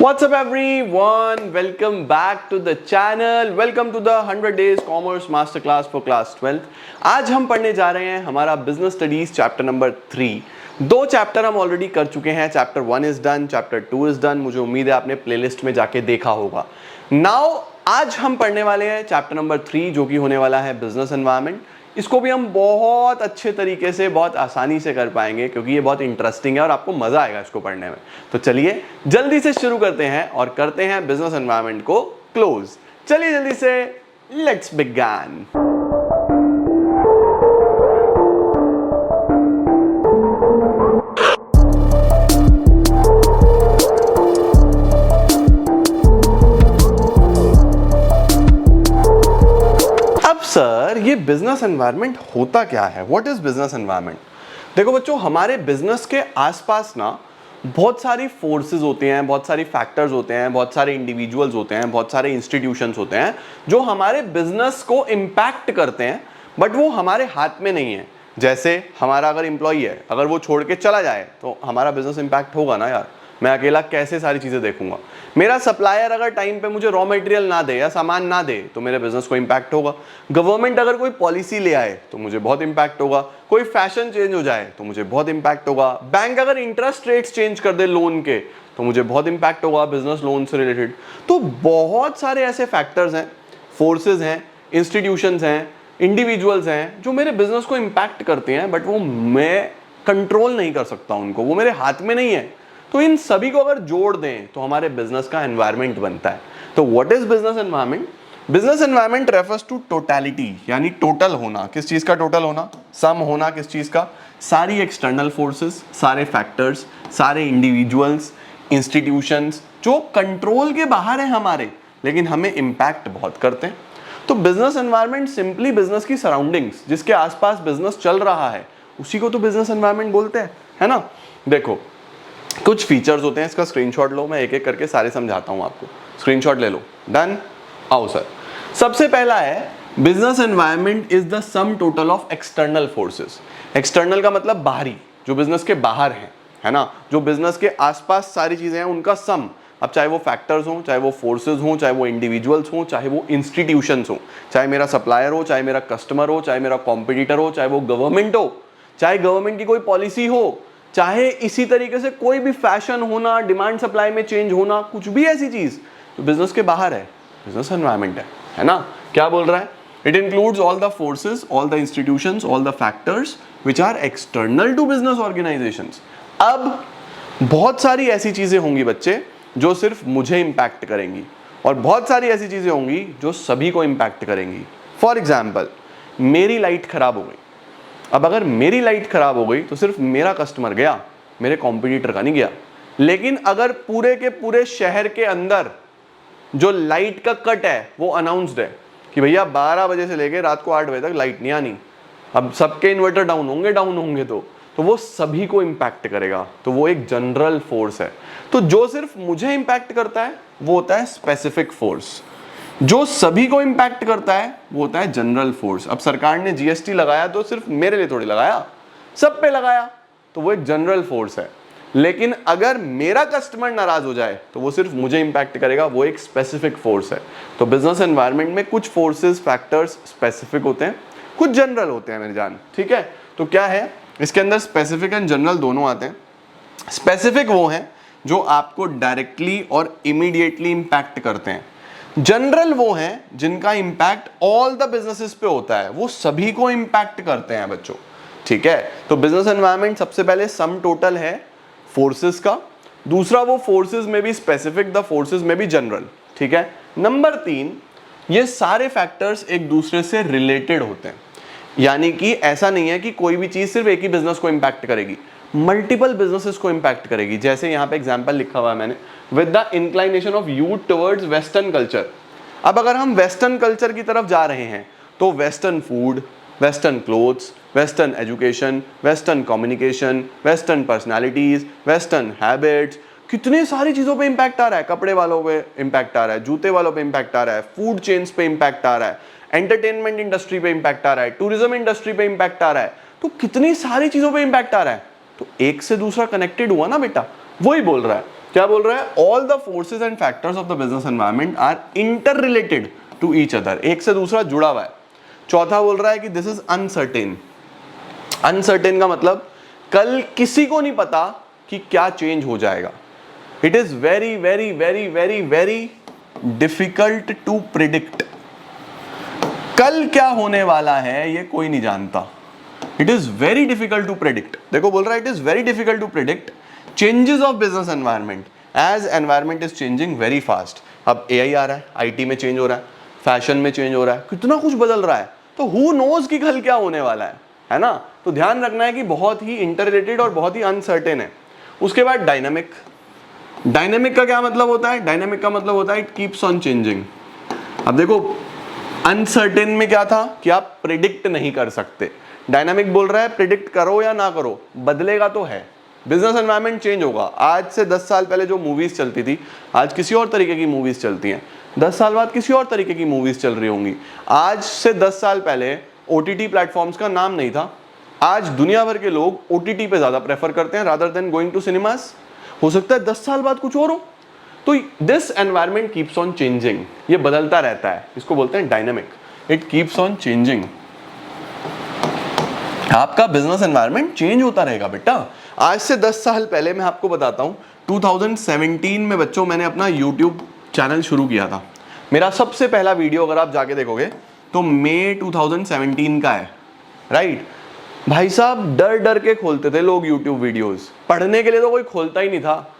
What's up everyone? Welcome back to the channel. Welcome to the 100 Days Commerce Masterclass for Class 12th. आज हम पढ़ने जा रहे हैं हमारा बिजनेस स्टडीज चैप्टर नंबर 3। दो चैप्टर हम ऑलरेडी कर चुके हैं। Chapter 1 is done, chapter 2 is done. मुझे उम्मीद है आपने प्लेलिस्ट में जाके देखा होगा। नाउ आज हम पढ़ने वाले हैं चैप्टर नंबर 3 जो कि होने वाला है बिजनेस एनवायरनमेंट। इसको भी हम बहुत अच्छे तरीके से बहुत आसानी से कर पाएंगे क्योंकि ये बहुत इंटरेस्टिंग है और आपको मजा आएगा इसको पढ़ने में। तो चलिए जल्दी से शुरू करते हैं और करते हैं बिजनेस एनवायरनमेंट को क्लोज। चलिए जल्दी से लेट्स बिगिन। सर ये बिजनेस एनवायरनमेंट होता क्या है? What is business environment? देखो बच्चों, हमारे बिजनेस के आसपास ना बहुत सारी फोर्सेस होते हैं, बहुत सारी फैक्टर्स होते हैं, बहुत सारे इंडिविजुअल्स होते हैं, बहुत सारे इंस्टीट्यूशंस होते हैं जो हमारे बिजनेस को इम्पैक्ट करते हैं, बट वो हमारे हाथ में नहीं है। जैसे हमारा अगर एम्प्लॉई है, अगर वो छोड़ के चला जाए तो हमारा बिजनेस इम्पैक्ट होगा ना यार। मैं अकेला कैसे सारी चीजें देखूंगा? मेरा सप्लायर अगर टाइम पे मुझे रॉ मटेरियल ना दे या सामान ना दे तो मेरे बिजनेस को इम्पैक्ट होगा। गवर्नमेंट अगर कोई पॉलिसी ले आए तो मुझे बहुत इम्पैक्ट होगा। कोई फैशन चेंज हो जाए तो मुझे बहुत इम्पैक्ट होगा। बैंक अगर इंटरेस्ट रेट्स चेंज कर दे लोन के तो मुझे बहुत इम्पैक्ट होगा बिजनेस लोन से रिलेटेड। तो बहुत सारे ऐसे फैक्टर्स हैं, फोर्सेज हैं, इंस्टीट्यूशंस हैं, इंडिविजुअल्स हैं जो मेरे बिजनेस को इम्पैक्ट करते हैं, बट वो मैं कंट्रोल नहीं कर सकता उनको, वो मेरे हाथ में नहीं है। तो इन सभी को अगर जोड़ दें तो हमारे बिजनेस का एनवायरनमेंट बनता है। तो what is business environment? Business environment refers to totality, यानी टोटल होना। किस चीज का टोटल होना? सम होना। किस चीज का? सारी एक्सटर्नल फोर्सेस, सारे फैक्टर्स, सारे इंडिविजुअल्स, इंस्टीट्यूशंस जो कंट्रोल के बाहर है हमारे, लेकिन हमें इंपैक्ट बहुत करते हैं। तो बिजनेस एनवायरनमेंट सिंपली बिजनेस की सराउंडिंग्स, जिसके आसपास बिजनेस चल रहा है, उसी को तो बिजनेस एनवायरनमेंट बोलते हैं, है ना। देखो कुछ फीचर्स होते हैं, इसका स्क्रीनशॉट लो, मैं एक एक करके सारे समझाता हूं आपको। स्क्रीनशॉट ले लो। डन। आओ सर, सबसे पहला है business environment is the sum total of external forces. External का मतलब बाहरी, जो बिजनेस के बाहर है ना, जो बिजनेस के आसपास सारी चीजें हैं उनका सम। अब चाहे वो फैक्टर्स हो, चाहे वो फोर्सेज हो, चाहे वो इंडिविजुअल्स हो, चाहे वो इंस्टीट्यूशंस हो, चाहे मेरा सप्लायर हो, चाहे मेरा कस्टमर हो, चाहे मेरा कॉम्पिटिटर हो, चाहे वो गवर्नमेंट हो, चाहे गवर्नमेंट की कोई पॉलिसी हो, चाहे इसी तरीके से कोई भी फैशन होना, डिमांड सप्लाई में चेंज होना, कुछ भी ऐसी चीज तो बिजनेस के बाहर है, बिजनेस एनवायरनमेंट है ना। क्या बोल रहा है? It includes all the forces, all the institutions, all the factors which are external to business organisations. अब बहुत सारी ऐसी चीजें होंगी बच्चे जो सिर्फ मुझे इंपैक्ट करेंगी, और बहुत सारी ऐसी चीजें होंगी जो सभी को इंपैक्ट करेंगी। फॉर एग्जाम्पल, मेरी लाइट खराब हो गई। अब अगर मेरी लाइट खराब हो गई तो सिर्फ मेरा कस्टमर गया, मेरे कॉम्पिटिटर का नहीं गया। लेकिन अगर पूरे के पूरे शहर के अंदर जो लाइट का कट है वो अनाउंस्ड है कि भैया 12 बजे से लेकर रात को 8 बजे तक लाइट नहीं आनी, अब सबके इन्वर्टर डाउन होंगे तो वो सभी को इंपैक्ट करेगा। तो वो एक जनरल फोर्स है। तो जो सिर्फ मुझे इंपैक्ट करता है वो होता है स्पेसिफिक फोर्स, जो सभी को इंपैक्ट करता है वो होता है जनरल फोर्स। अब सरकार ने जीएसटी लगाया तो सिर्फ मेरे लिए थोड़ी लगाया, सब पे लगाया, तो वो एक जनरल फोर्स है। लेकिन अगर मेरा कस्टमर नाराज हो जाए तो वो सिर्फ मुझे इंपैक्ट करेगा, वो एक स्पेसिफिक फोर्स है। तो बिजनेस एनवायरनमेंट में कुछ फोर्सेस, फैक्टर्स स्पेसिफिक होते हैं, कुछ जनरल होते हैं मेरी जान, ठीक है। तो क्या है इसके अंदर? स्पेसिफिक एंड जनरल दोनों आते हैं। स्पेसिफिक वो हैं जो आपको डायरेक्टली और इमीडिएटली इंपैक्ट करते हैं। जनरल वो हैं जिनका इंपैक्ट ऑल द बिजनेसेस पे होता है, वो सभी को इंपैक्ट करते हैं बच्चों, ठीक है। तो बिजनेस एनवायरनमेंट सबसे पहले सम टोटल है फोर्सेस का, दूसरा वो फोर्सेस में भी स्पेसिफिक, द फोर्सेस में भी जनरल, ठीक है। नंबर 3, ये सारे फैक्टर्स एक दूसरे से रिलेटेड होते हैं, यानी कि ऐसा नहीं है कि कोई भी चीज सिर्फ एक ही बिजनेस को इंपैक्ट करेगी, मल्टीपल बिजनेसेस को इंपैक्ट करेगी। जैसे यहां पे एग्जांपल लिखा हुआ है मैंने, with the inclination of youth towards western culture. अब अगर हम वेस्टर्न कल्चर की तरफ जा रहे हैं तो western food, western clothes, western education, western communication, western personalities, western habits, कितनी सारी चीजों पे इंपैक्ट आ रहा है। कपड़े वालों पे इंपैक्ट आ रहा है, जूते वालों पे इंपैक्ट आ रहा है, फूड चेन्स पे इंपैक्ट आ रहा है, एंटरटेनमेंट इंडस्ट्री पे इंपैक्ट आ रहा है, टूरिज्म इंडस्ट्री पे इंपैक्ट आ रहा है। तो कितनी सारी चीजों पे इंपैक्ट आ रहा है, तो एक से दूसरा कनेक्टेड हुआ ना बेटा, वही बोल रहा है। क्या बोल रहा है? All the forces and factors of the business environment are interrelated to each other, एक से दूसरा जुड़ा हुआ है। चौथा बोल रहा है कि दिस इज अनसर्टेन। अनसर्टेन का मतलब कल किसी को नहीं पता कि क्या चेंज हो जाएगा। It is very very very very very difficult to predict. कल क्या होने वाला है ये कोई नहीं जानता। It is very difficult to predict. देखो बोल रहा है it is very difficult to predict changes of business environment as environment is changing very fast. अब एआई आ रहा है, आईटी में चेंज हो रहा है, फैशन में चेंज हो रहा है, कितना कुछ बदल रहा है। तो हु नोज कि कल क्या होने वाला है ना? तो ध्यान रखना है कि बहुत ही इंटररिलेटेड और बहुत ही अनसर्टेन है। उसके बाद डायनामिक। डायनामिक का क्या मतलब होता है? डायनामिक का मतलब होता है इट कीप्स ऑन चेंजिंग। अब देखो अनसर्टेन में क्या था कि आप प्रिडिक्ट नहीं कर सकते। डायनामिक बोल रहा है प्रिडिक्ट करो या ना करो, बदलेगा तो है। बिजनेस एनवायरनमेंट चेंज होगा। आज से 10 साल पहले जो मूवीज चलती थी आज किसी और तरीके की मूवीज चलती हैं। 10 साल बाद किसी और तरीके की मूवीज चल रही होंगी। आज से 10 साल पहले ओटीटी प्लेटफॉर्म्स का नाम नहीं था। आज दुनिया भर के लोग ओटीटी पे ज्यादा प्रेफर करते हैं rather than going to cinemas. हो सकता है 10 साल बाद कुछ और हो। तो this environment keeps on changing, ये बदलता रहता है, इसको बोलते हैं dynamic. It keeps on changing. आपका बिजनेस एनवायरनमेंट चेंज होता रहेगा बेटा। आज से 10 साल पहले मैं आपको बताता हूं 2017 में बच्चों मैंने अपना यूट्यूब चैनल शुरू किया था। मेरा सबसे पहला वीडियो अगर आप जाके देखोगे तो मई 2017 का है, राइट। भाई साहब डर डर के खोलते थे लोग यूट्यूब वीडियोस, पढ़ने के लिए तो कोई खोलता ही नहीं था।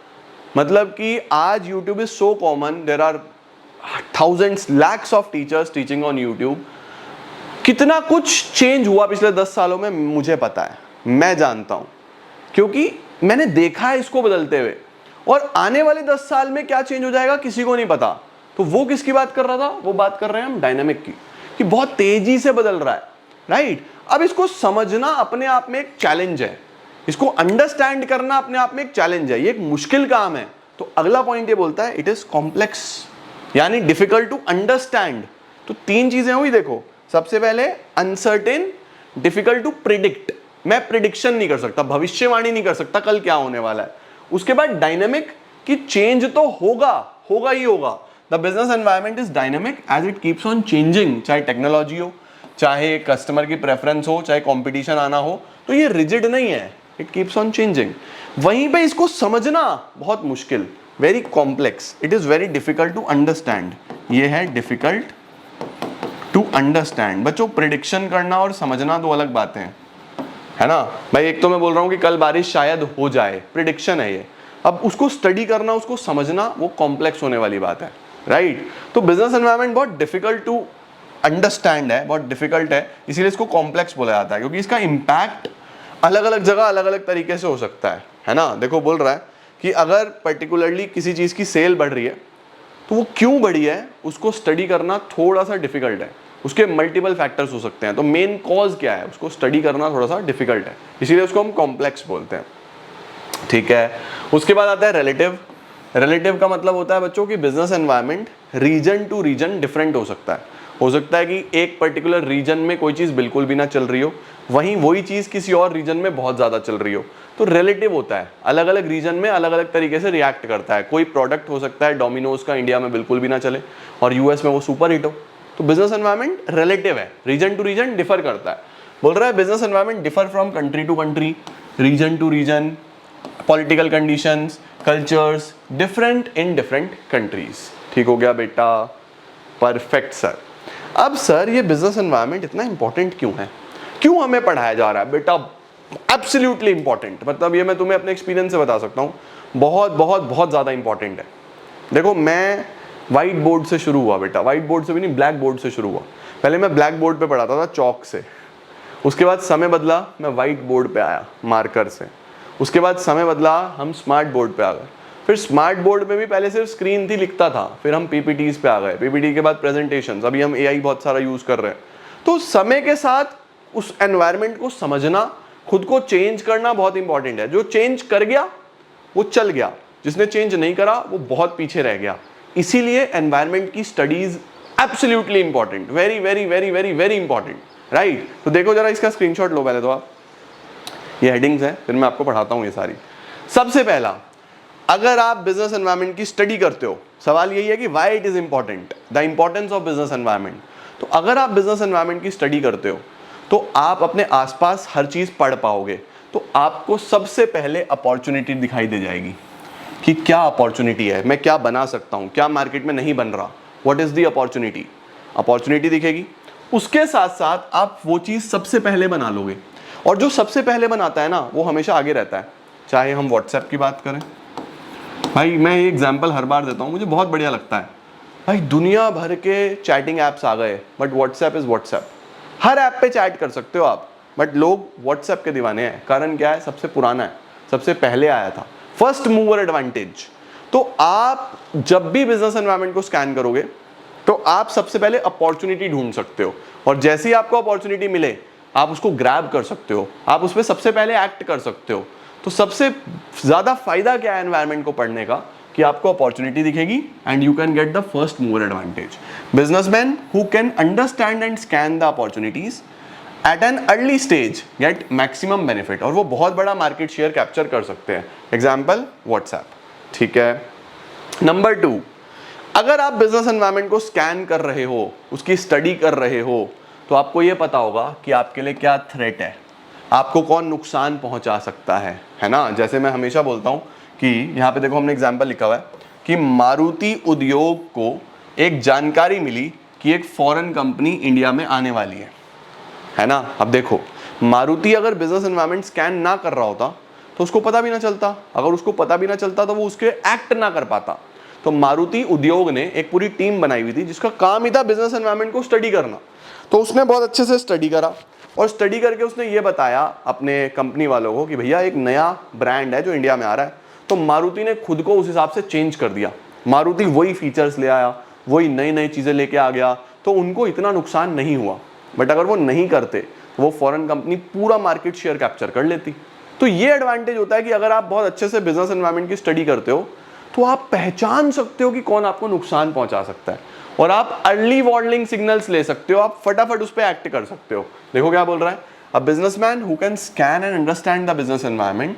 मतलब कि आज YouTube is so common, there are thousands lakhs of teachers teaching on YouTube. कितना कुछ चेंज हुआ पिछले 10 सालों में मुझे पता है, मैं जानता हूं, क्योंकि मैंने देखा है इसको बदलते हुए। और आने वाले 10 साल में क्या चेंज हो जाएगा किसी को नहीं पता। तो वो किसकी बात कर रहा था? वो बात कर रहे हैं हम डायनामिक की, कि बहुत तेजी से बदल रहा है, राइट। अब इसको समझना अपने आप में एक चैलेंज है, इसको अंडरस्टैंड करना अपने आप में एक चैलेंज है, ये एक मुश्किल काम है। तो अगला पॉइंट ये बोलता है इट इज कॉम्प्लेक्स, यानी डिफिकल्ट टू अंडरस्टैंड। तो 3 चीजें हुई देखो। सबसे पहले अनसर्टेन, डिफिकल्ट टू प्रिडिक्ट, मैं प्रिडिक्शन नहीं कर सकता, भविष्यवाणी नहीं कर सकता कल क्या होने वाला है। उसके बाद डायनामिक, कि चेंज तो होगा, होगा ही होगा। The business environment is dynamic as it keeps on changing. चाहे टेक्नोलॉजी हो, चाहे कस्टमर की प्रेफरेंस हो, चाहे कंपटीशन आना हो, तो ये रिजिड नहीं है, इट कीप्स ऑन चेंजिंग। वहीं पे इसको समझना बहुत मुश्किल, very complex. It is very difficult to understand. ये है डिफिकल्ट टू अंडरस्टैंड। बच्चों प्रिडिक्शन करना और समझना दो अलग बातें हैं, है ना भाई। एक तो मैं बोल रहा हूं कि कल बारिश शायद हो जाए, प्रिडिक्शन है ये। अब उसको स्टडी करना, उसको समझना, वो कॉम्प्लेक्स होने वाली बात है, राइट। तो बिजनेस एनवायरनमेंट बहुत डिफिकल्ट टू अंडरस्टैंड है, बहुत डिफिकल्ट है, इसीलिए इसको कॉम्प्लेक्स बोला जाता है, क्योंकि इसका इंपैक्ट अलग अलग जगह अलग अलग तरीके से हो सकता है ना। देखो बोल रहा है कि अगर पर्टिकुलरली किसी चीज की सेल बढ़ रही है तो वो क्यों बढ़ी है उसको स्टडी करना थोड़ा सा डिफिकल्ट है। उसके मल्टीपल फैक्टर्स हो सकते हैं, तो मेन कॉज क्या है उसको स्टडी करना थोड़ा सा डिफिकल्ट है, इसीलिए उसको हम कॉम्प्लेक्स बोलते हैं, ठीक है। उसके बाद आता है रिलेटिव। रिलेटिव का मतलब होता है बच्चों की business environment region to region different हो सकता है। हो सकता है कि एक पर्टिकुलर रीजन में कोई चीज बिल्कुल भी ना चल रही हो, वहीं वही चीज किसी और रीजन में बहुत ज्यादा चल रही हो। तो रिलेटिव होता है, अलग अलग रीजन में अलग अलग तरीके से रिएक्ट करता है। कोई प्रोडक्ट हो सकता है डोमिनोज का इंडिया में बिल्कुल भी ना चले और यूएस में वो सुपर हिट हो। तो बिजनेस एनवायरनमेंट रिलेटिव है, रीजन टू रीजन डिफर करता है। बोल रहा है business environment differ from country to country, region to region, political conditions, cultures different in different countries. ठीक हो गया बेटा, परफेक्ट सर। अब सर ये बिजनेस एनवायरनमेंट इतना इंपॉर्टेंट क्यों है, क्यों हमें पढ़ाया जा रहा है बेटा? एब्सोल्युटली इंपॉर्टेंट, मतलब ये मैं तुम्हें अपने एक्सपीरियंस से बता सकता हूँ, बहुत बहुत बहुत ज़्यादा इंपॉर्टेंट है। देखो मैं व्हाइट बोर्ड से शुरू हुआ बेटा, व्हाइट बोर्ड से भी नहीं, ब्लैक बोर्ड से शुरू हुआ। पहले मैं ब्लैक बोर्ड पे पढ़ाता था चौक से, उसके बाद समय बदला, मैं व्हाइट बोर्ड पे आया मार्कर से। उसके बाद समय बदला, हम स्मार्ट बोर्ड पे आ गए। फिर स्मार्ट बोर्ड में भी पहले सिर्फ स्क्रीन थी, लिखता था, फिर हम पीपीटीज पे आ गए, पीपीटी के बाद प्रेजेंटेशंस, अभी हम एआई बहुत सारा यूज कर रहे हैं। तो समय के साथ उस एनवायरनमेंट को समझना, खुद को चेंज करना बहुत इंपॉर्टेंट है। जो चेंज कर गया वो चल गया, जिसने चेंज नहीं करा वो बहुत पीछे रह गया। इसीलिए एनवायरनमेंट की studies absolutely important, very very very very very important, right. तो देखो जरा इसका स्क्रीनशॉट लो पहले तो आप, ये हेडिंग्स हैं, फिर मैं आपको पढ़ाता हूं ये सारी। सबसे पहला अगर आप बिजनेस एनवायरनमेंट की स्टडी करते हो, सवाल यही है कि why it is important, the importance of business environment. तो अगर आप बिजनेस एनवायरनमेंट की स्टडी करते हो तो आप अपने आसपास हर चीज पढ़ पाओगे, तो आपको सबसे पहले अपॉर्चुनिटी दिखाई दे जाएगी कि क्या अपॉर्चुनिटी है, मैं क्या बना सकता हूं, क्या मार्केट में नहीं बन रहा, what is the opportunity. Opportunity दिखेगी, उसके साथ साथ आप वो चीज सबसे पहले बना लोगे, और जो सबसे पहले बनाता है ना वो हमेशा आगे रहता है। चाहे हम व्हाट्सएप की बात करें, भाई मैं ये एग्जाम्पल हर बार देता हूँ, मुझे बहुत बढ़िया लगता है। भाई दुनिया भर के चैटिंग ऐप्स आ गए, but WhatsApp is WhatsApp. Her app पे चैट कर सकते हो आप, बट लोग व्हाट्सएप के दीवाने हैं। कारण क्या है, सबसे पुराना है, सबसे पहले आया था, फर्स्ट मूवर एडवांटेज। तो आप जब भी बिजनेस एनवायरनमेंट को स्कैन करोगे तो आप सबसे पहले अपॉर्चुनिटी ढूंढ सकते हो, और जैसे ही आपको अपॉर्चुनिटी मिले आप उसको ग्रैब कर सकते हो, आप उस पर सबसे पहले एक्ट कर सकते हो। तो सबसे ज्यादा फायदा क्या है एनवायरनमेंट को पढ़ने का, कि आपको अपॉर्चुनिटी दिखेगी and you can get the first mover advantage. Businessman who can understand and scan the opportunities at an early stage get maximum benefit, और वो बहुत बड़ा मार्केट शेयर कैप्चर कर सकते हैं। एग्जाम्पल व्हाट्सएप, ठीक है। नंबर 2, अगर आप बिजनेस एनवायरनमेंट को स्कैन कर रहे हो, उसकी स्टडी कर रहे हो, तो आपको यह पता होगा कि आपके लिए क्या थ्रेट है, आपको कौन नुकसान पहुंचा सकता है ना। जैसे मैं हमेशा बोलता हूं कि यहाँ पे देखो हमने एग्जाम्पल लिखा हुआ है कि मारुति उद्योग को एक जानकारी मिली कि एक फॉरेन कंपनी इंडिया में आने वाली है ना। अब देखो, मारुति अगर बिजनेस एनवायरनमेंट स्कैन ना कर रहा होता तो उसको पता भी ना चलता, अगर उसको पता भी ना चलता तो वो उसके एक्ट ना कर पाता। तो मारुति उद्योग ने एक पूरी टीम बनाई हुई थी जिसका काम ही था बिजनेस एनवायरनमेंट को स्टडी करना। तो उसने बहुत अच्छे से स्टडी करा, और स्टडी करके उसने ये बताया अपने कंपनी वालों को कि भैया एक नया ब्रांड है जो इंडिया में आ रहा है। तो मारुति ने खुद को उस हिसाब से चेंज कर दिया, मारुति वही फीचर्स ले आया, वही नई नई चीज़ें लेके आ गया, तो उनको इतना नुकसान नहीं हुआ। बट अगर वो नहीं करते तो वो फॉरेन कंपनी पूरा मार्केट शेयर कैप्चर कर लेती। तो ये एडवांटेज होता है कि अगर आप बहुत अच्छे से बिजनेस एनवायरनमेंट की स्टडी करते हो तो आप पहचान सकते हो कि कौन आपको नुकसान पहुंचा सकता है, और आप अर्ली वार्निंग सिग्नल्स ले सकते हो, आप फटाफट उस पर एक्ट कर सकते हो। देखो क्या बोल रहा है, a businessman who can scan and understand the business environment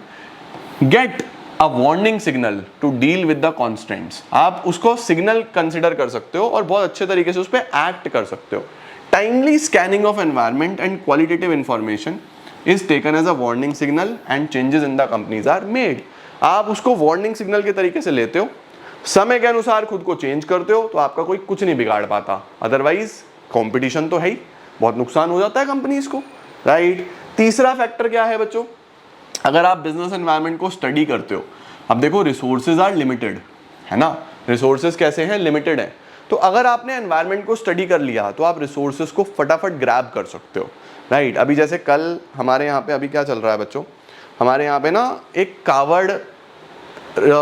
get a warning signal to deal with the constraints. आप उसको सिग्नल कंसिडर कर सकते हो और बहुत अच्छे तरीके से उस पर एक्ट कर सकते हो। Timely scanning of environment and qualitative information is taken as a warning signal and changes in the companies are made. आप उसको वार्निंग सिग्नल के तरीके से लेते हो, समय के अनुसार खुद को चेंज करते हो, तो आपका कोई कुछ नहीं बिगाड़ पाता। अदरवाइज कंपटीशन तो है ही, बहुत नुकसान हो जाता है कंपनीज को, राइट। तीसरा फैक्टर क्या है बच्चों, अगर आप बिजनेस एनवायरनमेंट को स्टडी करते हो, अब देखो रिसोर्सेज आर लिमिटेड, है ना। रिसोर्सेज कैसे हैं, लिमिटेड है। तो अगर आपने एनवायरनमेंट को स्टडी कर लिया तो आप रिसोर्सेज को फटाफट ग्रैब कर सकते हो, राइट। अभी जैसे कल हमारे यहाँ पे अभी क्या चल रहा है बच्चों, हमारे यहाँ पे ना एक कावड़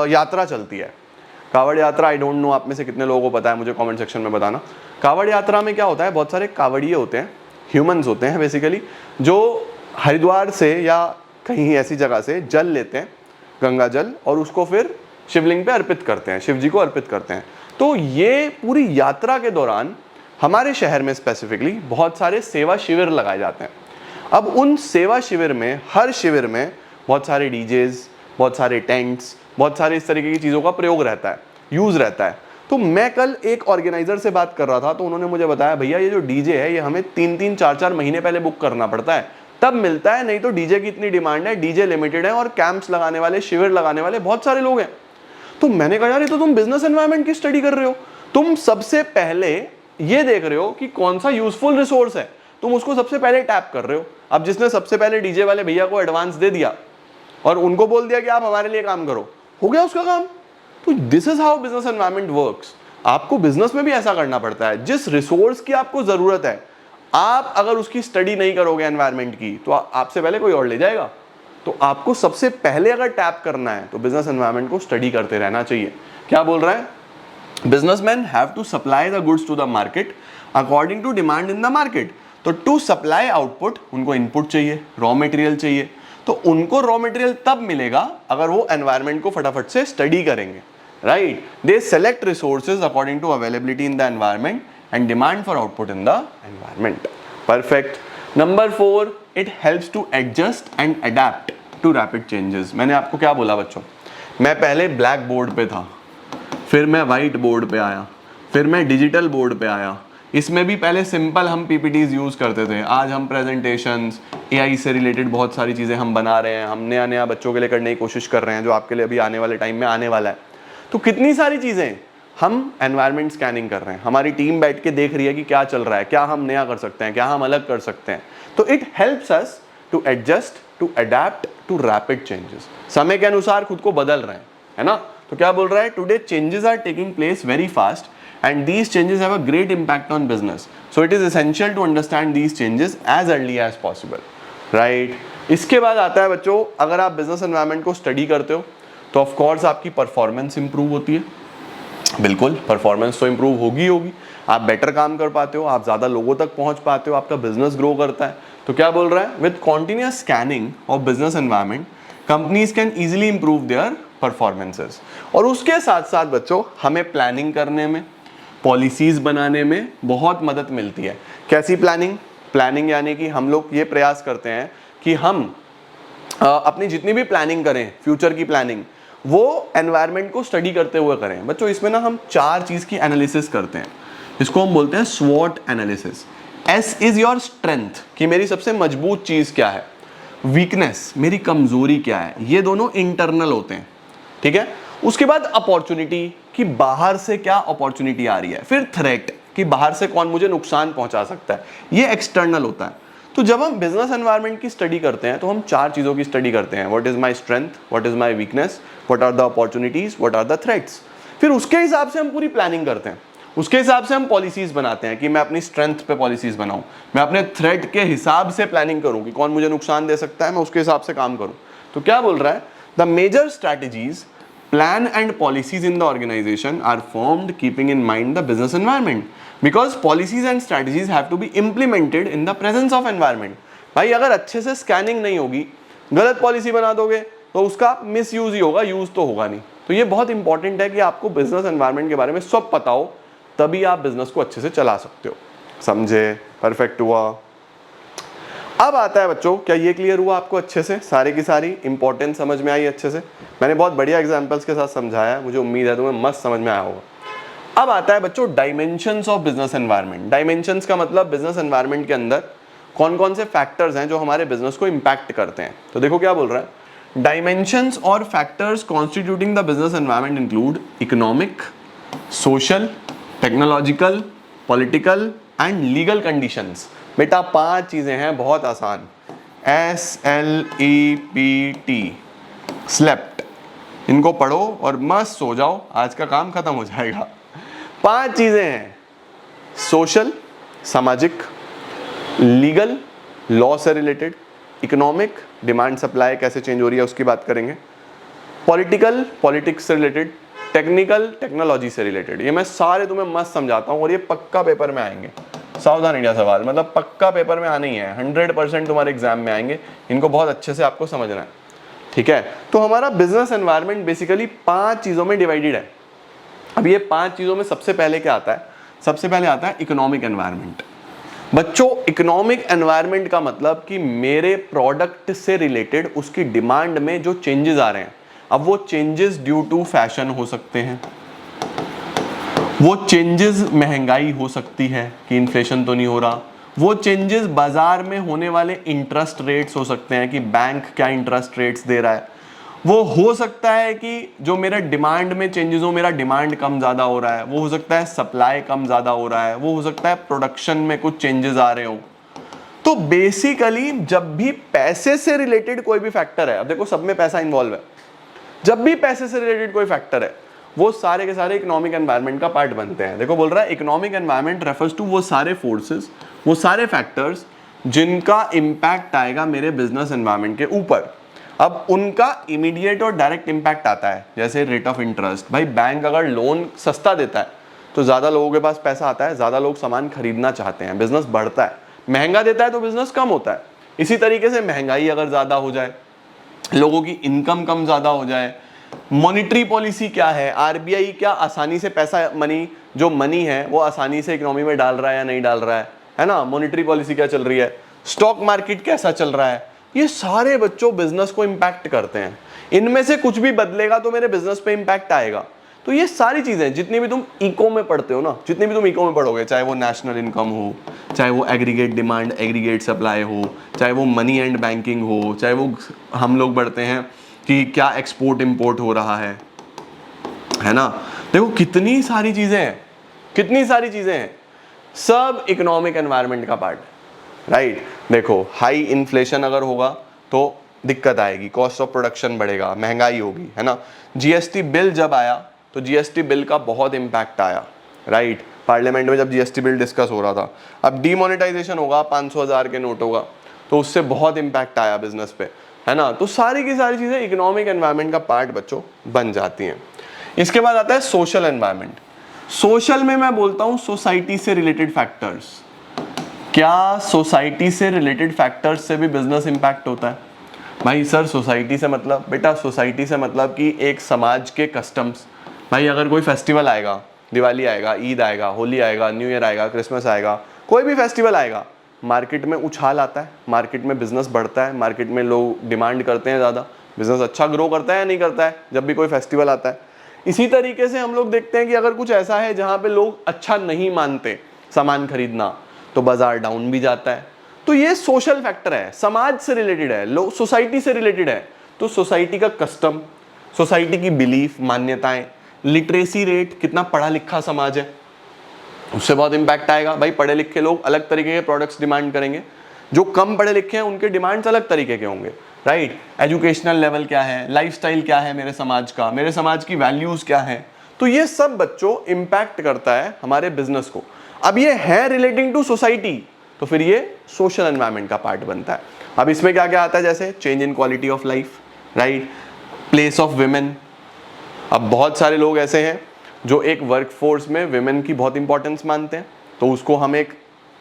यात्रा चलती है। कावड़ यात्रा, आई डोंट नो आप में से कितने लोगों को पता है, मुझे कमेंट सेक्शन में बताना। कावड़ यात्रा में क्या होता है, बहुत सारे कावड़िए होते हैं, ह्यूमंस होते हैं बेसिकली, जो हरिद्वार से या कहीं ऐसी जगह से जल लेते हैं, गंगा जल, और उसको फिर शिवलिंग पे अर्पित करते हैं, शिव जी को अर्पित करते हैं। तो ये पूरी यात्रा के दौरान हमारे शहर में स्पेसिफिकली बहुत सारे सेवा शिविर लगाए जाते हैं। अब उन सेवा शिविर में, हर शिविर में बहुत सारे डीजेज, बहुत सारे टेंट्स, बहुत सारे इस तरीके की चीज़ों का प्रयोग रहता है, यूज़ रहता है। तो मैं कल एक ऑर्गेनाइजर से बात कर रहा था, तो उन्होंने मुझे बताया भैया ये जो डीजे है ये हमें 3-3, 4-4 महीने पहले बुक करना पड़ता है, तब मिलता है, नहीं तो डीजे की इतनी डिमांड है, डीजे लिमिटेड है, और कैंप्स लगाने वाले, शिविर लगाने वाले बहुत सारे लोग हैं। तो मैंने कहा यार ये तो तुम बिजनेस एनवायरनमेंट की स्टडी कर रहे हो, तुम सबसे पहले ये देख रहे हो कि कौन सा यूजफुल रिसोर्स है, तुम उसको सबसे पहले टैप कर रहे हो। अब जिसने सबसे पहले डीजे वाले भैया को एडवांस दे दिया और उनको बोल दिया कि आप हमारे लिए काम करो, हो गया उसका काम। तो this is how business environment works. आपको बिजनेस में भी ऐसा करना पड़ता है, जिस रिसोर्स की आपको जरूरत है, आप अगर उसकी स्टडी नहीं करोगे एनवायरनमेंट की तो आपसे पहले कोई और ले जाएगा। तो आपको सबसे पहले अगर टैप करना है तो बिजनेस एनवायरनमेंट को स्टडी करते रहना चाहिए। क्या बोल रहा है, businessman have to supply the goods to the market according to demand in the market. तो टू सप्लाई आउटपुट, उनको इनपुट चाहिए, रॉ मटेरियल चाहिए। तो उनको रॉ मटेरियल तब मिलेगा अगर वो एनवायरनमेंट को फटाफट से स्टडी करेंगे, right. They select resources according to availability in the environment and demand for output in the environment. Perfect. Number 4, it helps to adjust and adapt to rapid changes. मैंने आपको क्या बोला बच्चों, मैं पहले ब्लैक बोर्ड पे था, फिर मैं वाइट बोर्ड पे आया, फिर मैं डिजिटल बोर्ड पे आया। इसमें भी पहले सिंपल हम पीपीटीज यूज़ करते थे, आज हम प्रेजेंटेशंस, एआई से रिलेटेड बहुत सारी चीज़ें हम बना रहे हैं, हम नया नया बच्चों के लिए करने की कोशिश कर रहे हैं, जो आपके लिए अभी आने वाले टाइम में आने वाला है। तो कितनी सारी चीज़ें हम एनवायरनमेंट स्कैनिंग कर रहे हैं, हमारी टीम बैठ के देख रही है कि क्या चल रहा है, क्या हम नया कर सकते हैं, क्या हम अलग कर सकते हैं। तो it helps us to adjust, to adapt to rapid changes. समय के अनुसार खुद को बदल रहे हैं, है ना। तो क्या बोल रहा है, today changes are taking place very fast and these changes have a great impact on business, so it is essential to understand these changes as early as possible, right? इसके बाद आता है बच्चों, अगर आप बिजनेस एनवायरनमेंट को study करते हो तो ऑफ कोर्स आपकी परफॉर्मेंस इंप्रूव होती है। बिल्कुल, परफॉर्मेंस तो इंप्रूव होगी होगी, आप बेटर काम कर पाते हो, आप ज़्यादा लोगों तक पहुंच पाते हो, आपका बिजनेस ग्रो करता है। तो क्या बोल रहा है, with continuous scanning of business environment companies can easily improve there performances. और उसके साथ साथ बच्चों हमें प्लानिंग करने में, पॉलिसीज बनाने में बहुत मदद मिलती है। कैसी प्लानिंग? प्लानिंग यानी कि हम लोग ये प्रयास करते हैं कि हम अपनी जितनी भी प्लानिंग करें, फ्यूचर की प्लानिंग, वो एनवायरनमेंट को स्टडी करते हुए करें। बच्चों इसमें ना हम 4 चीज़ की एनालिसिस करते हैं, इसको हम बोलते हैं स्वॉट analysis. S is your strength, कि मेरी सबसे मजबूत चीज़ क्या है, वीकनेस मेरी कमजोरी क्या है, ये दोनों इंटरनल होते हैं, ठीक है। उसके बाद अपॉर्चुनिटी, कि बाहर से क्या अपॉर्चुनिटी आ रही है, फिर थ्रेट, कि बाहर से कौन मुझे नुकसान पहुंचा सकता है, ये एक्सटर्नल होता है। तो जब हम बिजनेस एनवायरनमेंट की स्टडी करते हैं तो हम 4 चीज़ों की स्टडी करते हैं, what is my strength, what is my weakness, what are the opportunities, what are the threats. फिर उसके हिसाब से हम पूरी प्लानिंग करते हैं, उसके हिसाब से हम पॉलिसीज बनाते हैं कि मैं अपनी स्ट्रेंथ पे पॉलिसीज बनाऊं, मैं अपने थ्रेट के हिसाब से प्लानिंग करूं कि कौन मुझे नुकसान दे सकता है, मैं उसके हिसाब से काम करूं। तो क्या बोल रहा है, the major strategies, plan and policies in the organization are formed keeping in mind the business environment, because policies and strategies have to be implemented in the presence of environment। भाई अगर अच्छे से स्कैनिंग नहीं होगी, गलत policy बना दोगे तो उसका मिस यूज ही होगा, यूज तो होगा नहीं। तो ये बहुत इंपॉर्टेंट है कि आपको बिजनेस एनवायरनमेंट के बारे में सब पता हो, तभी आप बिजनेस को अच्छे से चला सकते हो। समझे? परफेक्ट हुआ। अब आता है बच्चों, क्या ये क्लियर हुआ आपको अच्छे से, सारे की सारी इंपॉर्टेंस समझ में आई अच्छे से? मैंने बहुत बढ़िया एग्जांपल्स के साथ समझाया है, मुझे उम्मीद है तुम्हें मस्त समझ में आया होगा। अब आता है बच्चों dimensions of business environment. Dimensions का मतलब बिजनेस एनवायरनमेंट के अंदर कौन कौन से फैक्टर्स हैं जो हमारे बिजनेस को इंपैक्ट करते हैं। तो देखो क्या बोल रहा है, डायमेंशंस और factors constituting the business environment include economic, social, technological, political and legal conditions. बेटा 5 चीजें हैं, बहुत आसान, SLEPT, स्लेप्ट, इनको पढ़ो और मस्त सो जाओ, आज का काम खत्म हो जाएगा। 5 चीजें हैं, सोशल सामाजिक, लीगल लॉ से रिलेटेड, इकोनॉमिक डिमांड सप्लाई कैसे चेंज हो रही है उसकी बात करेंगे, पॉलिटिकल पॉलिटिक्स से रिलेटेड, टेक्निकल टेक्नोलॉजी से रिलेटेड। ये मैं सारे तुम्हें मस्त समझाता हूँ और ये पक्का पेपर में आएंगे, सावधान इंडिया सवाल, मतलब पक्का पेपर में आने ही है, 100% तुम्हारे एग्जाम में आएंगे, इनको बहुत अच्छे से आपको समझना है, ठीक है। तो हमारा बिजनेस एनवायरनमेंट बेसिकली 5 चीज़ों में डिवाइडेड है। अब ये 5 चीज़ों में सबसे पहले क्या आता है, सबसे पहले आता है इकोनॉमिक एनवायरनमेंट। बच्चों इकोनॉमिक एनवायरनमेंट का मतलब कि मेरे प्रोडक्ट से रिलेटेड उसकी डिमांड में जो चेंजेस आ रहे हैं, अब वो चेंजेस ड्यू टू फैशन हो सकते हैं, वो चेंजेस महंगाई हो सकती है कि इन्फ्लेशन तो नहीं हो रहा, वो चेंजेस बाजार में होने वाले इंटरेस्ट रेट्स हो सकते हैं कि बैंक क्या इंटरेस्ट रेट्स दे रहा है, वो हो सकता है कि जो मेरा डिमांड में चेंजेस हो, मेरा डिमांड कम ज़्यादा हो रहा है, वो हो सकता है सप्लाई कम ज़्यादा हो रहा है, वो हो सकता है प्रोडक्शन में कुछ चेंजेस आ रहे हो। तो बेसिकली जब भी पैसे से रिलेटेड कोई भी फैक्टर है, अब देखो सब में पैसा इन्वॉल्व है, जब भी पैसे से रिलेटेड कोई फैक्टर है वो सारे के सारे इकोनॉमिक एनवायरनमेंट का पार्ट बनते हैं। देखो बोल रहा है इकोनॉमिक एनवायरनमेंट रेफर्स टू वो सारे फोर्सेस, वो सारे फैक्टर्स जिनका इंपैक्ट आएगा मेरे बिजनेस एनवायरनमेंट के ऊपर। अब उनका इमीडिएट और डायरेक्ट इंपैक्ट आता है, जैसे रेट ऑफ इंटरेस्ट। भाई बैंक अगर लोन सस्ता देता है तो ज़्यादा लोगों के पास पैसा आता है, ज़्यादा लोग सामान खरीदना चाहते हैं, बिजनेस बढ़ता है। महंगा देता है तो बिजनेस कम होता है। इसी तरीके से महंगाई अगर ज़्यादा हो जाए, लोगों की इनकम कम ज़्यादा हो जाए, मॉनिटरी पॉलिसी क्या है, आरबीआई क्या आसानी से पैसा जो मनी है वो आसानी से इकोनॉमी में डाल रहा है या नहीं डाल रहा है ना, मॉनिटरी पॉलिसी क्या चल रही है, स्टॉक मार्केट कैसा चल रहा है, ये सारे बच्चों बिजनेस को इम्पैक्ट करते हैं। इनमें से कुछ भी बदलेगा तो मेरे बिजनेस पे इम्पैक्ट आएगा। तो ये सारी चीजें जितनी भी तुम इको में पढ़ते हो ना, जितनी भी तुम इको में पढ़ोगे, चाहे वो नेशनल इनकम हो, चाहे वो एग्रीगेट डिमांड एग्रीगेट सप्लाई हो, चाहे वो मनी एंड बैंकिंग हो, चाहे वो हम लोग पढ़ते हैं कि क्या एक्सपोर्ट इंपोर्ट हो रहा है ना। देखो कितनी सारी चीजें हैं, कितनी सारी चीजें हैं, सब इकोनॉमिक एनवायरनमेंट का पार्ट, राइट। देखो हाई इन्फ्लेशन अगर होगा तो दिक्कत आएगी, कॉस्ट ऑफ प्रोडक्शन बढ़ेगा, महंगाई होगी, है ना। जीएसटी बिल जब आया तो जीएसटी बिल का बहुत इंपैक्ट आया, राइट। पार्लियामेंट में जब जीएसटी बिल डिस्कस हो रहा था, अब डीमोनेटाइजेशन होगा, 500,000 के नोट होगा, तो उससे बहुत इंपैक्ट आया बिजनेस पे, है ना। तो सारी की सारी चीजें इकोनॉमिक एनवायरनमेंट का पार्ट बच्चों बन जाती हैं। इसके बाद आता है सोशल एनवायरनमेंट। सोशल में मैं बोलता हूं सोसाइटी से रिलेटेड फैक्टर्स। क्या सोसाइटी से रिलेटेड फैक्टर्स से भी बिजनेस इंपैक्ट होता है? भाई सर सोसाइटी से मतलब, बेटा सोसाइटी से मतलब कि एक समाज के कस्टम्स। भाई अगर कोई फेस्टिवल आएगा, दिवाली आएगा, ईद आएगा, होली आएगा, न्यू ईयर आएगा, क्रिसमस आएगा, कोई भी फेस्टिवल आएगा, मार्केट में उछाल आता है, मार्केट में बिजनेस बढ़ता है, मार्केट में लोग डिमांड करते हैं ज़्यादा, बिजनेस अच्छा ग्रो करता है या नहीं करता है जब भी कोई फेस्टिवल आता है। इसी तरीके से हम लोग देखते हैं कि अगर कुछ ऐसा है जहाँ पे लोग अच्छा नहीं मानते सामान खरीदना, तो बाजार डाउन भी जाता है। तो ये सोशल फैक्टर है, समाज से रिलेटेड है, लोग सोसाइटी से रिलेटेड है। तो सोसाइटी का कस्टम, सोसाइटी की बिलीफ, मान्यताएं, लिटरेसी रेट, कितना पढ़ा लिखा समाज है, उससे बहुत इंपैक्ट आएगा। भाई पढ़े लिखे लोग अलग तरीके के प्रोडक्ट्स डिमांड करेंगे, जो कम पढ़े लिखे हैं उनके डिमांड्स अलग तरीके के होंगे, राइट। एजुकेशनल लेवल क्या है, लाइफस्टाइल क्या है मेरे समाज का, मेरे समाज की वैल्यूज क्या है, तो ये सब बच्चों इंपैक्ट करता है हमारे बिजनेस को। अब ये है रिलेटिंग टू सोसाइटी, तो फिर ये सोशल एनवायरनमेंट का पार्ट बनता है। अब इसमें क्या क्या आता है, जैसे change in quality of life, right, place of women. अब बहुत सारे लोग ऐसे हैं जो एक वर्कफोर्स में विमेन की बहुत इंपॉर्टेंस मानते हैं, तो उसको हम एक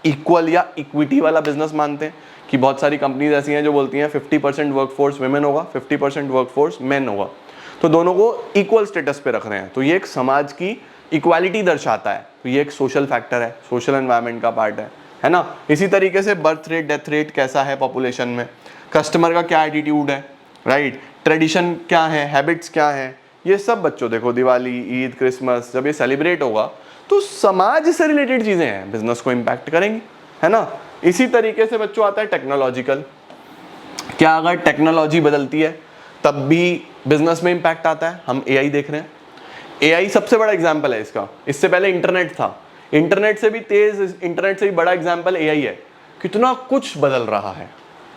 इक्वल या इक्विटी वाला बिजनेस मानते हैं कि बहुत सारी कंपनीज ऐसी हैं जो बोलती हैं 50% वर्कफोर्स विमेन होगा, 50% वर्कफोर्स मेन होगा, तो दोनों को इक्वल स्टेटस पे रख रहे हैं। तो ये एक समाज की इक्वालिटी दर्शाता है, तो ये एक सोशल फैक्टर है, सोशल एनवायरनमेंट का पार्ट है ना। इसी तरीके से बर्थ रेट, डेथ रेट कैसा है पॉपुलेशन में, कस्टमर का क्या एटीट्यूड है, राइट, ट्रेडिशन क्या है, हैबिट्स क्या है, ये सब बच्चों देखो दिवाली, ईद, क्रिसमस जब ये सेलिब्रेट होगा तो समाज से रिलेटेड चीजें हैं, बिजनेस को इंपैक्ट करेंगी, है ना। इसी तरीके से बच्चों आता है टेक्नोलॉजिकल। क्या अगर टेक्नोलॉजी बदलती है तब भी बिजनेस में इंपैक्ट आता है? हम एआई देख रहे हैं, एआई सबसे बड़ा एग्जाम्पल है इसका। इससे पहले इंटरनेट था, इंटरनेट से भी तेज, इंटरनेट से भी बड़ा एग्जाम्पल एआई है। कितना कुछ बदल रहा है,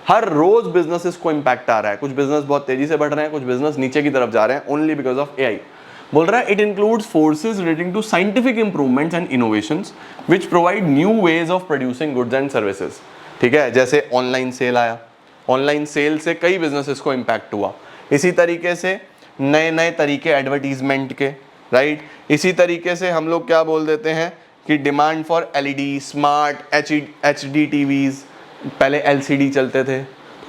हर रोज बिजनेसेस को इंपैक्ट आ रहा है। कुछ बिजनेस बहुत तेजी से बढ़ रहे हैं, कुछ बिजनेस नीचे की तरफ जा रहे हैं, ओनली बिकॉज ऑफ एआई। बोल रहा है it includes forces relating to scientific improvements and innovations which provide new ways of producing goods and services. ठीक है, जैसे ऑनलाइन सेल आया, ऑनलाइन सेल से कई बिजनेसेस को इंपैक्ट हुआ। इसी तरीके से नए नए तरीके एडवर्टीजमेंट के, राइट। इसी तरीके से हम लोग क्या बोल देते हैं कि demand for LED, smart HD TVs, पहले एलसीडी चलते थे।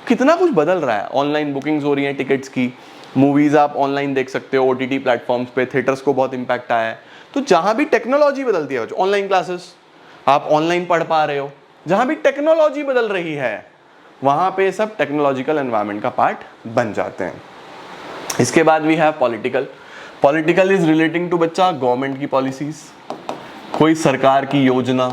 कितना कुछ बदल रहा है, ऑनलाइन बुकिंग्स हो रही हैं टिकट्स की, मूवीज आप ऑनलाइन देख सकते हो ओटीटी प्लेटफॉर्म्स पे, थिएटर्स को बहुत इंपैक्ट आया है। तो जहां भी टेक्नोलॉजी बदलती है, ऑनलाइन क्लासेस आप ऑनलाइन पढ़ पा रहे हो, जहां भी टेक्नोलॉजी बदल रही है वहां पे सब टेक्नोलॉजिकल एनवायरनमेंट का पार्ट बन जाते हैं। इसके बाद भी है political. Political is relating to बच्चा गवर्नमेंट की पॉलिसीज, कोई सरकार की योजना,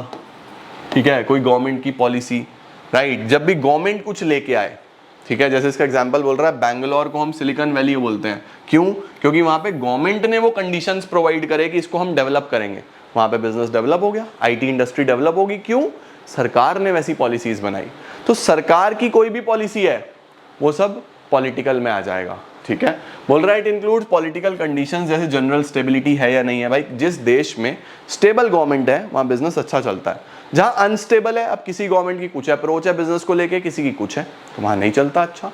ठीक है, कोई गवर्नमेंट की पॉलिसी, राइट। जब भी गवर्नमेंट कुछ लेके आए, ठीक है, जैसे इसका एग्जांपल बोल रहा है बैंगलोर को हम सिलिकॉन वैली बोलते हैं, क्यों? क्योंकि वहां पे गवर्नमेंट ने वो कंडीशंस प्रोवाइड करे कि इसको हम डेवलप करेंगे, वहां पे बिजनेस डेवलप हो गया, आईटी इंडस्ट्री डेवलप होगी। क्यों? सरकार ने वैसी पॉलिसीज बनाई। तो सरकार की कोई भी पॉलिसी है वो सब पॉलिटिकल में आ जाएगा, ठीक है। बोल रहा है इट इंक्लूड्स पॉलिटिकल कंडीशंस, जैसे जनरल स्टेबिलिटी है या नहीं है। भाई जिस देश में स्टेबल गवर्नमेंट है वहां बिजनेस अच्छा चलता है। जहां अनस्टेबल है, अब किसी गवर्नमेंट की कुछ अप्रोच है बिजनेस को लेके, किसी की कुछ है, तो वहां नहीं चलता अच्छा।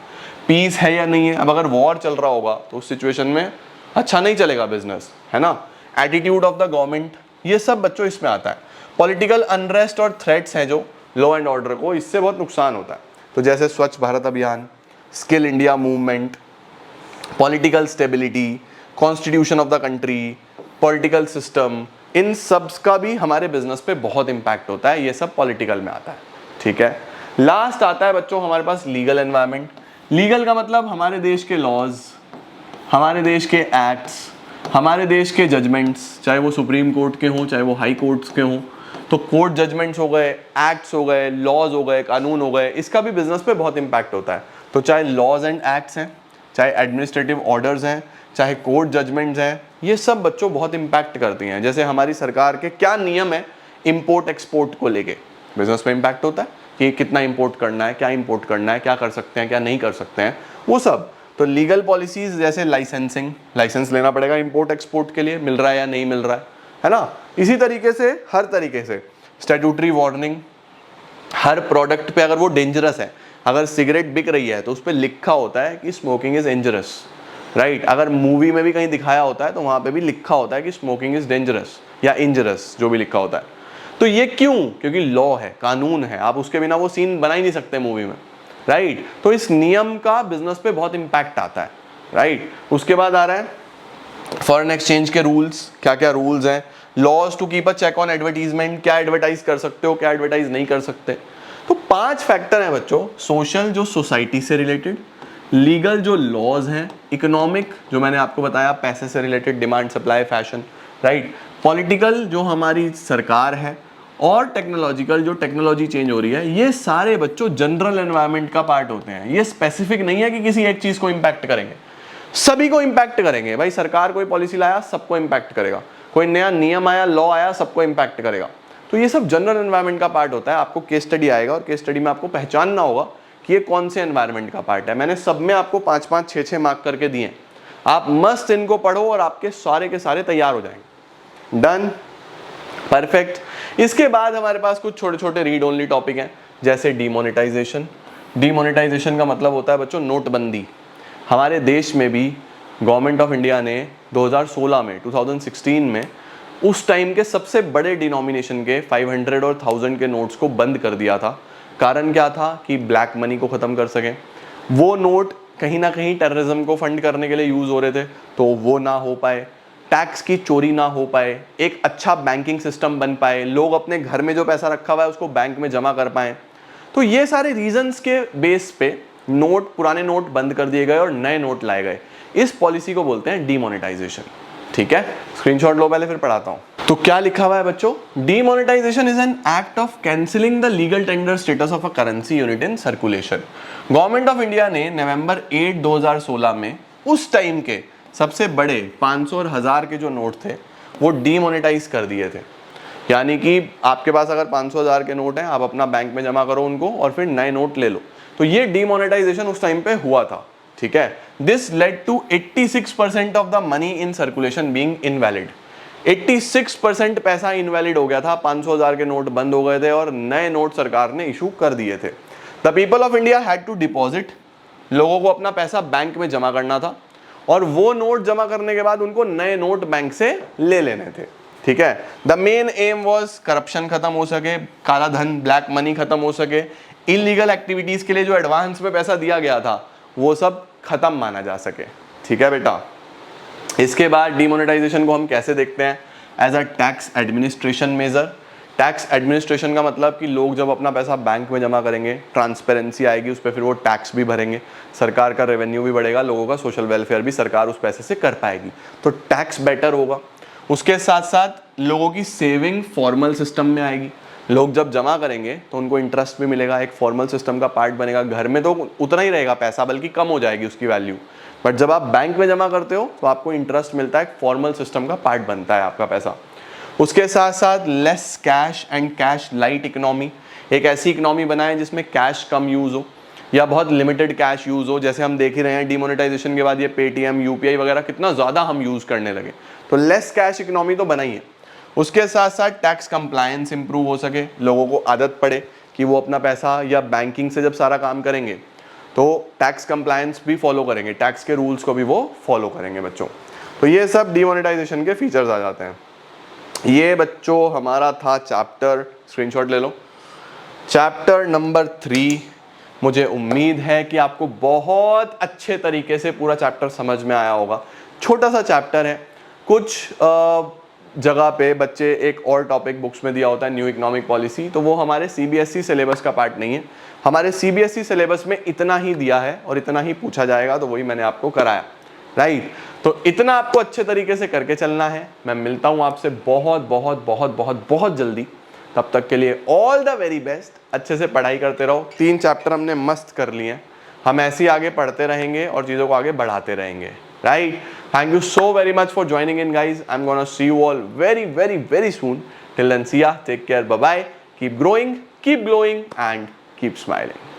पीस है या नहीं है, अब अगर वॉर चल रहा होगा तो उस सिचुएशन में अच्छा नहीं चलेगा बिजनेस, है ना। एटीट्यूड ऑफ द गवर्नमेंट, ये सब बच्चों इसमें आता है। पॉलिटिकल अनरेस्ट और थ्रेट्स हैं जो लॉ एंड ऑर्डर को, इससे बहुत नुकसान होता है। तो जैसे Swachh Bharat Abhiyan, skill India movement, political stability, constitution of the country, political system, इन सब का भी हमारे बिजनेस पे बहुत इंपैक्ट होता है। ये सब पॉलिटिकल में आता है, ठीक है। लास्ट आता है बच्चों हमारे पास लीगल एनवायरनमेंट। लीगल का मतलब हमारे देश के लॉज, हमारे देश के एक्ट्स, हमारे देश के जजमेंट्स, चाहे वो सुप्रीम कोर्ट के हों चाहे वो हाई कोर्ट्स के हों। तो कोर्ट जजमेंट्स हो गए, एक्ट्स हो गए, लॉज हो गए, कानून हो गए, इसका भी बिजनेस पे बहुत इंपैक्ट होता है। तो चाहे लॉज एंड एक्ट्स हैं, चाहे एडमिनिस्ट्रेटिव ऑर्डर्स हैं, चाहे कोर्ट जजमेंट्स हैं, ये सब बच्चों बहुत इंपैक्ट करती हैं। जैसे हमारी सरकार के क्या नियम है इंपोर्ट एक्सपोर्ट को लेके, बिजनेस पे इंपैक्ट होता है कि कितना इंपोर्ट करना है, क्या इंपोर्ट करना है, क्या कर सकते हैं, क्या नहीं कर सकते हैं, वो सब। तो लीगल पॉलिसीज जैसे लाइसेंसिंग, लाइसेंस लेना पड़ेगा इंपोर्ट एक्सपोर्ट के लिए, मिल रहा है या नहीं मिल रहा है ना। इसी तरीके से हर तरीके से स्टैट्यूटरी वार्निंग, हर प्रोडक्ट पे अगर वो डेंजरस है, अगर सिगरेट बिक रही है तो उस पर लिखा होता है कि स्मोकिंग इज डेंजरस, राइट। अगर मूवी में भी कहीं दिखाया होता है तो वहां पे भी लिखा होता है कि स्मोकिंग इज डेंजरस या इंजरस, जो भी लिखा होता है। तो ये क्यों? क्योंकि लॉ है, कानून है, आप उसके बिना वो सीन बना ही नहीं सकते मूवी में, राइट। तो इस नियम का बिजनेस पे बहुत इंपैक्ट आता है, राइट। उसके बाद आ रहा है फॉरेन एक्सचेंज के रूल्स, क्या क्या रूल्स हैं। Laws to keep a check on advertisement, क्या एडवर्टाइज कर सकते हो, क्या एडवर्टाइज नहीं कर सकते। तो 5 फैक्टर हैं बच्चों, सोशल जो सोसाइटी से रिलेटेड, लीगल जो लॉज हैं, इकोनॉमिक जो मैंने आपको बताया पैसे से related, demand supply fashion, right, political जो हमारी सरकार है, और टेक्नोलॉजिकल जो टेक्नोलॉजी चेंज हो रही है। ये सारे बच्चों जनरल एनवायरनमेंट का पार्ट होते हैं। ये स्पेसिफिक नहीं है कि किसी एक चीज को इंपैक्ट करेंगे, सभी को इंपैक्ट करेंगे। भाई सरकार कोई पॉलिसी लाया सबको इंपैक्ट करेगा, कोई नया नियम आया, लॉ आया, सबको इंपैक्ट करेगा। तो ये सब जनरल एनवायरनमेंट का पार्ट होता है। आपको केस स्टडी आएगा और केस स्टडी में आपको पहचानना होगा कि ये कौन से एनवायरनमेंट का पार्ट है। मैंने सब में आपको 5-5, 6-6 मार्क करके दिए, आप मस्त इनको पढ़ो और आपके सारे के सारे तैयार हो जाएंगे। Done, perfect. इसके बाद हमारे पास कुछ छोटे छोटे रीड ओनली टॉपिक हैं, जैसे डीमोनेटाइजेशन। डीमोनेटाइजेशन का मतलब होता है बच्चों नोटबंदी। हमारे देश में भी गवर्नमेंट ऑफ इंडिया ने 2016 में 2016 में उस टाइम के सबसे बड़े डिनोमिनेशन के 500 और 1000 के नोट्स को बंद कर दिया था। कारण क्या था कि ब्लैक मनी को ख़त्म कर सकें। वो नोट कहीं ना कहीं टेररिज्म को फंड करने के लिए यूज़ हो रहे थे, तो वो ना हो पाए, टैक्स की चोरी ना हो पाए, एक अच्छा बैंकिंग सिस्टम बन पाए, लोग अपने घर में जो पैसा रखा हुआ है उसको बैंक में जमा कर पाएँ। तो ये सारे रीजंस के बेस पे नोट, पुराने नोट बंद कर दिए गए और नए नोट लाए गए। इस पॉलिसी को बोलते हैं डीमोनेटाइजेशन। ठीक है, स्क्रीनशॉट लो पहले, फिर पढ़ाता हूं। तो क्या लिखा हुआ है बच्चों? Demonetisation is an act of cancelling the legal tender status of a currency unit in circulation. Government of India ने नवंबर 8, 2016 में उस टाइम के सबसे बड़े 500 और 1000 के जो नोट थे वो डीमोनेटाइज कर दिए थे। यानी कि आपके पास अगर 500, 1000 के नोट हैं, आप अपना बैंक में जमा करो उनको और फिर नए नोट ले लो। तो ये डीमोनेटाइजेशन उस टाइम पे हुआ था। ठीक है, this led to 86% of the money in circulation being invalid. 86% पैसा इनवैलिड हो गया था, 500, 1000 के नोट बंद हो गए थे और नए नोट सरकार ने इशू कर दिए थे। The people of India had to deposit, लोगों को अपना पैसा बैंक में जमा करना था और वो नोट जमा करने के बाद उनको नए नोट बैंक से ले लेने थे। ठीक है, the main M was corruption खत्म हो सके, काला धन, ब्लैक मनी खत्म हो सके, इलीगल एक्टिविटीज के लिए जो एडवांस में पैसा दिया गया था वो सब खत्म माना जा सके। ठीक है बेटा, इसके बाद डीमोनेटाइजेशन को हम कैसे देखते हैं? As a tax administration measure. Tax administration का मतलब कि लोग जब अपना पैसा बैंक में जमा करेंगे, ट्रांसपेरेंसी आएगी उस पर, फिर वो टैक्स भी भरेंगे, सरकार का रेवेन्यू भी बढ़ेगा, लोगों का सोशल वेलफेयर भी सरकार उस पैसे से कर पाएगी, तो टैक्स बेटर होगा। उसके साथ साथ लोगों की सेविंग फॉर्मल सिस्टम में आएगी, लोग जब जमा करेंगे तो उनको इंटरेस्ट भी मिलेगा, एक फॉर्मल सिस्टम का पार्ट बनेगा। घर में तो उतना ही रहेगा पैसा, बल्कि कम हो जाएगी उसकी वैल्यू, बट जब आप बैंक में जमा करते हो तो आपको इंटरेस्ट मिलता है, फॉर्मल सिस्टम का पार्ट बनता है आपका पैसा। उसके साथ साथ less cash and cash light economy, एक ऐसी इकोनॉमी बनाए जिसमें कैश कम यूज हो या बहुत लिमिटेड कैश यूज हो। जैसे हम देख ही रहे हैं डीमोनेटाइजेशन के बाद ये पेटीएम, यूपीआई वगैरह कितना ज़्यादा हम यूज करने लगे, तो लेस कैश इकोनॉमी तो बनाई है। उसके साथ साथ टैक्स कंप्लायंस इंप्रूव हो सके, लोगों को आदत पड़े कि वो अपना पैसा या बैंकिंग से जब सारा काम करेंगे तो टैक्स कंप्लायंस भी फॉलो करेंगे, टैक्स के रूल्स को भी वो फॉलो करेंगे बच्चों। तो ये सब डीमोनेटाइजेशन के फीचर्स आ जाते हैं। ये बच्चों हमारा था चैप्टर, स्क्रीनशॉट ले लो, चैप्टर नंबर 3। मुझे उम्मीद है कि आपको बहुत अच्छे तरीके से पूरा चैप्टर समझ में आया होगा। छोटा सा चैप्टर है, कुछ जगह पे बच्चे एक और टॉपिक बुक्स में दिया होता है न्यू इकोनॉमिक पॉलिसी, तो वो हमारे सीबीएसई सिलेबस का पार्ट नहीं है। हमारे सीबीएसई सिलेबस में इतना ही दिया है और इतना ही पूछा जाएगा, तो वही मैंने आपको कराया, राइट। तो इतना आपको अच्छे तरीके से करके चलना है। मैं मिलता हूं आपसे बहुत बहुत बहुत बहुत बहुत जल्दी। तब तक के लिए ऑल द वेरी बेस्ट। अच्छे से पढ़ाई करते रहो। 3 चैप्टर हमने मस्त कर लिए हैं, हम ऐसे ही आगे पढ़ते रहेंगे और चीज़ों को आगे बढ़ाते रहेंगे, right. Thank you so very much for joining in guys. I am gonna see you all very very very soon. Till then see ya, take care, bye bye, keep growing, keep glowing and keep smiling.